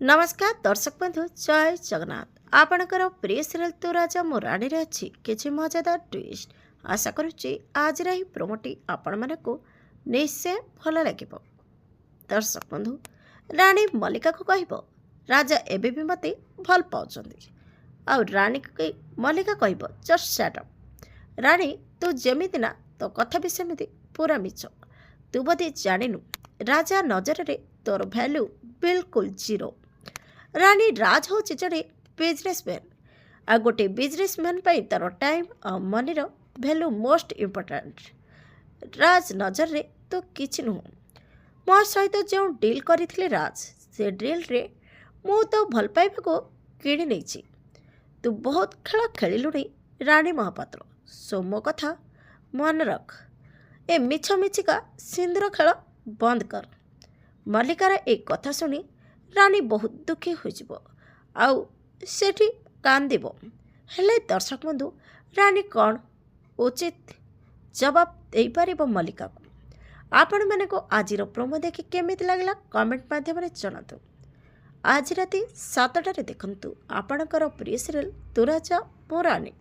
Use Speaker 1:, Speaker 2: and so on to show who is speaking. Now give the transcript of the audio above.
Speaker 1: नमस्कार दर्शक बंधु जय जगन्नाथ आपणकर प्रिय सीरियल तू राजा मो राणी रे अच्छी किछि मजादार ट्विस्ट आशा करुच्ची आज रही प्रोमोटी आपण मानक निश्चय भल लगे। दर्शक बंधु राणी मल्लिका को कह राजा एबे भी मते भल पाउछंदी आ रानी को मल्लिका कह जस्ट शट अप रानी तू जेमिति ना तो कथा भी सेमिति पूरा मिछ तू बोधे जानिनु राजा नजर रे तोर भैल्यू बिल्कुल जीरो। रानी राज हूँ जड़े बिजनेसमैन आ गोटे बिजनेसमैन तार टाइम और मनीर भैल्यू मोस्ट इम्पोर्टाट। राज नजर रे तो किछि नुह मो सहित जो डील करी राज से डील रे मु तो भल पाइबा को किणी नहीं तू बहुत खेल खेलुणी रानी महापात्र सो मो कथा मन रख ए मिछ मिछिका सिंदूर खेल बंद कर। मल्लिकार एक कथा शुणी रानी बहुत दुखी हो सेठी कांदिब हेले दर्शक बंधु रानी कौन उचित जवाब दे पार मल्लिका को आपण माने को आज प्रोमो देखि केमिति लागला कमेंट माध्यम जनातु। आज राति 7टारे देखंतु आपणकर प्रिय सीरियल तू राजा मो राणी।